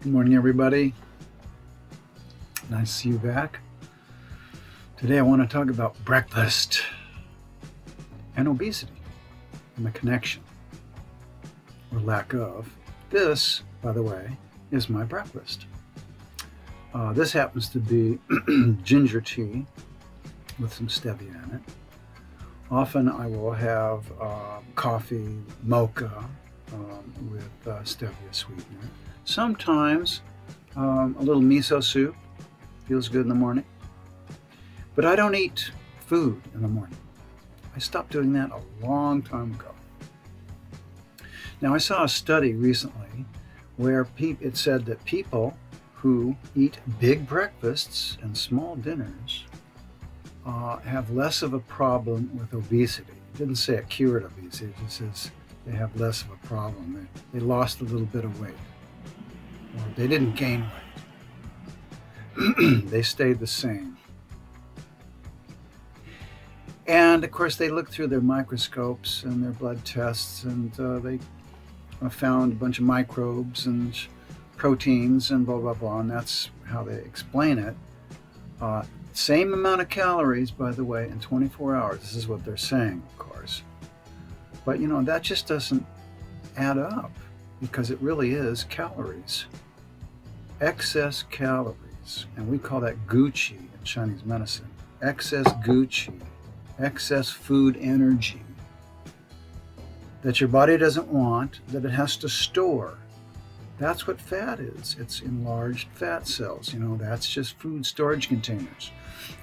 Good morning, everybody. Nice to see you back. Today I want to talk about breakfast and obesity and the connection or lack of. This, by the way, is my breakfast. This happens to be ginger tea with some stevia in it. Often I will have coffee mocha with stevia sweetener. Sometimes a little miso soup feels good in the morning. But I don't eat food in the morning. I stopped doing that a long time ago. Now, I saw a study recently where it said that people who eat big breakfasts and small dinners have less of a problem with obesity. It didn't say it cured obesity, it just says they have less of a problem. They lost a little bit of weight. Or they didn't gain weight. They stayed the same. And of course, they looked through their microscopes and their blood tests, and they found a bunch of microbes and proteins and blah, blah, blah. And that's how they explain it. Same amount of calories, by the way, in 24 hours. This is what they're saying, of course. But, that just doesn't add up because it really is calories. Excess calories. And we call that Gucci in Chinese medicine. Excess Gucci. Excess food energy that your body doesn't want, that it has to store. That's what fat is. It's enlarged fat cells. That's just food storage containers.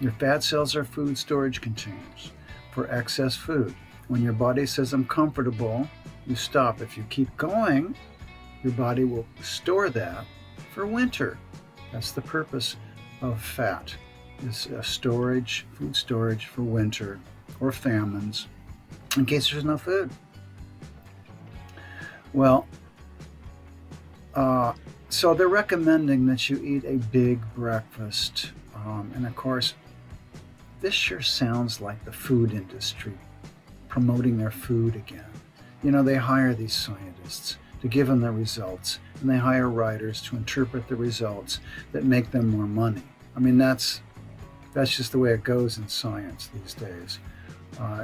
Your fat cells are food storage containers for excess food. When your body says, I'm comfortable, you stop. If you keep going, your body will store that for winter. That's the purpose of fat. Is storage, food storage for winter or famines, in case there's no food. Well, so they're recommending that you eat a big breakfast. And of course, this sure sounds like the food industry promoting their food again. They hire these scientists to give them the results, and they hire writers to interpret the results that make them more money. I mean, that's just the way it goes in science these days.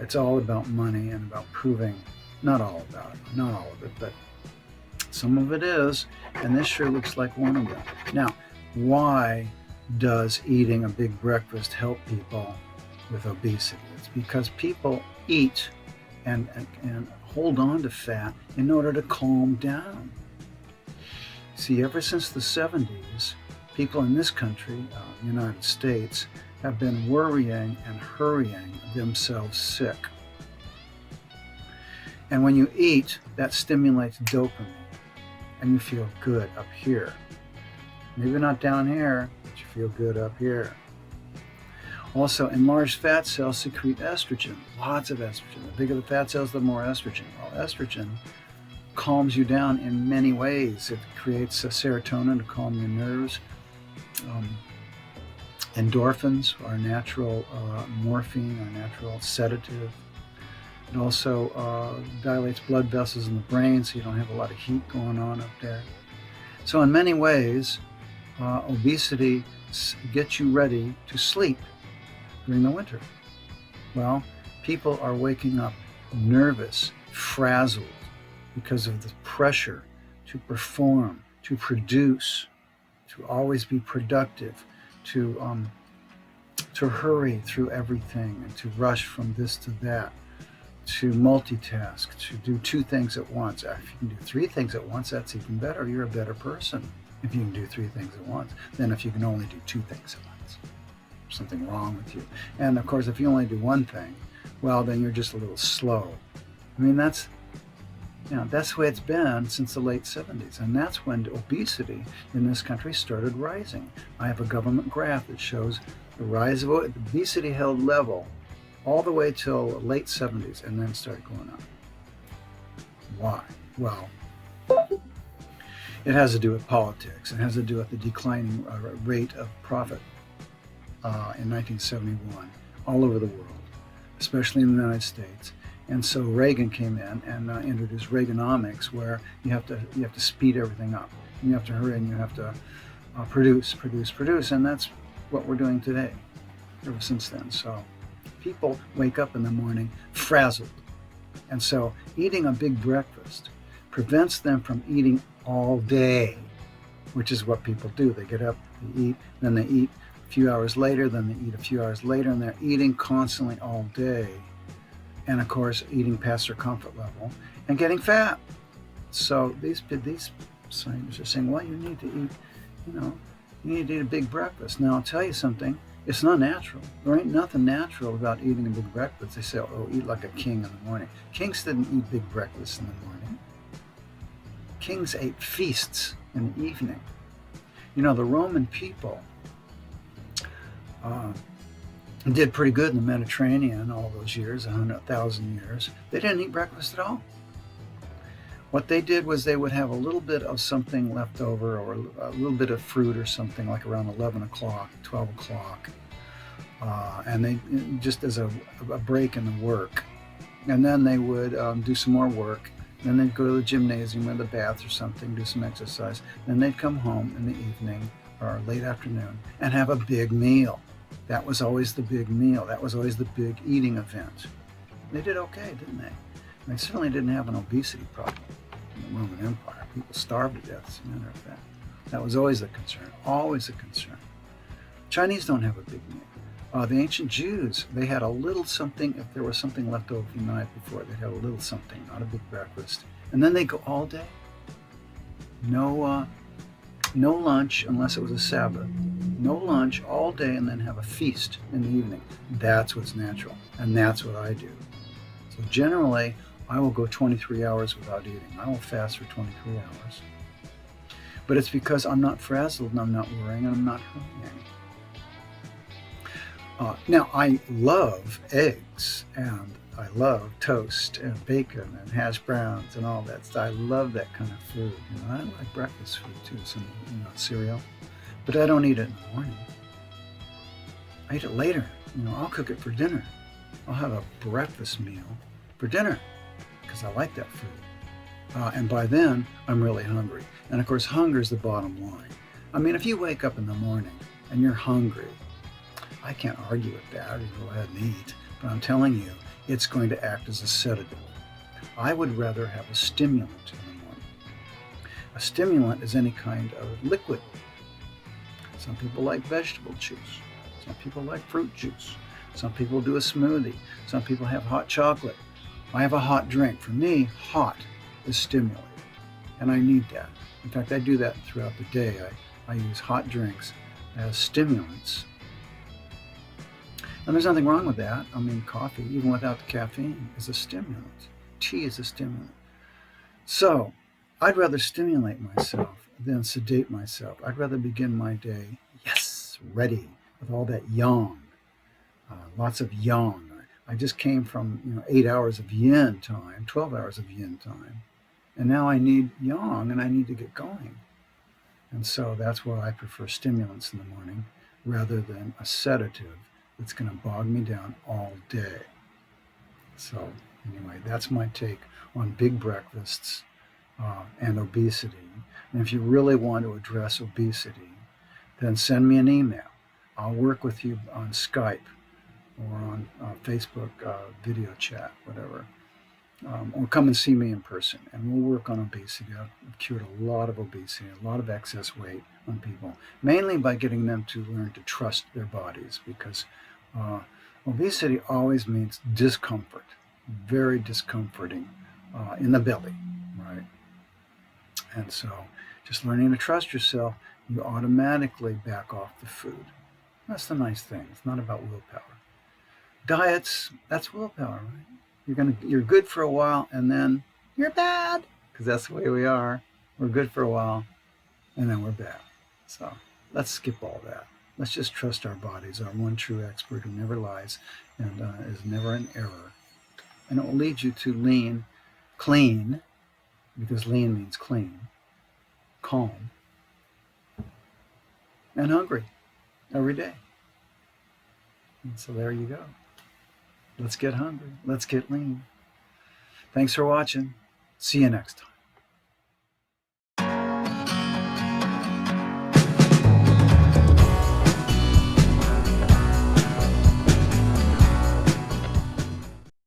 It's all about money and about proving, not all of it, but some of it is, and this sure looks like one of them. Now, why does eating a big breakfast help people with obesity? It's because people eat and hold on to fat in order to calm down. See, ever since the 70s, people in this country, United States, have been worrying and hurrying themselves sick. And when you eat, that stimulates dopamine, and you feel good up here. Maybe not down here, but you feel good up here. Also, enlarged fat cells secrete estrogen, lots of estrogen. The bigger the fat cells, the more estrogen. Well, estrogen calms you down in many ways. It creates a serotonin to calm your nerves. Endorphins are natural morphine, are natural sedative. It also dilates blood vessels in the brain, so you don't have a lot of heat going on up there. So in many ways, obesity gets you ready to sleep during the winter. Well, people are waking up nervous, frazzled because of the pressure to perform, to produce, to always be productive, to hurry through everything and to rush from this to that, to multitask, to do two things at once. If you can do three things at once, that's even better. You're a better person if you can do three things at once than if you can only do two things at once. There's something wrong with you. And of course, if you only do one thing, well, then you're just a little slow. I mean, that's the way it's been since the late 70s. And that's when obesity in this country started rising. I have a government graph that shows the rise of obesity held level all the way till late 70s and then started going up. Why? Well, it has to do with politics. It has to do with the declining rate of profit in 1971 all over the world, especially in the United States. And so Reagan came in and introduced Reaganomics, where you have to speed everything up. You have to hurry and you have to produce, and that's what we're doing today, ever since then. So people wake up in the morning frazzled, and so eating a big breakfast prevents them from eating all day, which is what people do. They get up, they eat, then they eat a few hours later, then they eat a few hours later, and they're eating constantly all day. And of course, eating past their comfort level and getting fat. So these scientists are saying, well, you need to eat, you need to eat a big breakfast. Now, I'll tell you something, it's not natural. There ain't nothing natural about eating a big breakfast. They say, oh, eat like a king in the morning. Kings didn't eat big breakfasts in the morning. Kings ate feasts in the evening. The Roman people did pretty good in the Mediterranean all those years, 100,000 years. They didn't eat breakfast at all. What they did was they would have a little bit of something left over, or a little bit of fruit or something, like around 11 o'clock, 12 o'clock, and they just as a break in the work. And then they would do some more work. Then they'd go to the gymnasium or the bath or something, do some exercise. Then they'd come home in the evening or late afternoon and have a big meal. That was always the big meal. That was always the big eating event. They did okay, didn't they? They certainly didn't have an obesity problem in the Roman Empire. People starved to death, as a matter of fact. That was always a concern, always a concern. Chinese don't have a big meal. The ancient Jews, they had a little something. If there was something left over from the night before, they'd have a little something, not a big breakfast. And then they go all day. No lunch unless it was a Sabbath. No lunch all day, and then have a feast in the evening. That's what's natural, and that's what I do. So generally, I will go 23 hours without eating. I will fast for 23 hours. But it's because I'm not frazzled, and I'm not worrying, and I'm not hurrying. Now, I love eggs, and I love toast and bacon and hash browns and all that stuff. I love that kind of food. I like breakfast food too, some cereal. But I don't eat it in the morning. I eat it later. I'll cook it for dinner. I'll have a breakfast meal for dinner because I like that food. And by then, I'm really hungry. And of course, hunger is the bottom line. I mean, if you wake up in the morning and you're hungry, I can't argue with that. You go ahead and eat. But I'm telling you, it's going to act as a sedative. I would rather have a stimulant in the morning. A stimulant is any kind of liquid. Some people like vegetable juice. Some people like fruit juice. Some people do a smoothie. Some people have hot chocolate. I have a hot drink. For me, hot is stimulating, and I need that. In fact, I do that throughout the day. I use hot drinks as stimulants. And there's nothing wrong with that. I mean, coffee, even without the caffeine, is a stimulant. Tea is a stimulant. So I'd rather stimulate myself than sedate myself. I'd rather begin my day, yes, ready, with all that yang, lots of yang. I just came from 8 hours of yin time, 12 hours of yin time, and now I need yang, and I need to get going. And so that's why I prefer stimulants in the morning rather than a sedative that's going to bog me down all day. So anyway, that's my take on big breakfasts and obesity. And if you really want to address obesity, then send me an email. I'll work with you on Skype or on Facebook video chat, whatever. Or come and see me in person, and we'll work on obesity. I've cured a lot of obesity, a lot of excess weight on people, mainly by getting them to learn to trust their bodies, because obesity always means discomfort, very discomforting in the belly, right? And so just learning to trust yourself, you automatically back off the food. That's the nice thing. It's not about willpower. Diets, that's willpower, right? You're good for a while, and then you're bad, because that's the way we are. We're good for a while, and then we're bad. So let's skip all that. Let's just trust our bodies, our one true expert who never lies and is never in error. And it will lead you to lean, clean, because lean means clean, calm, and hungry every day. And so there you go. Let's get hungry. Let's get lean. Thanks for watching. See you next time.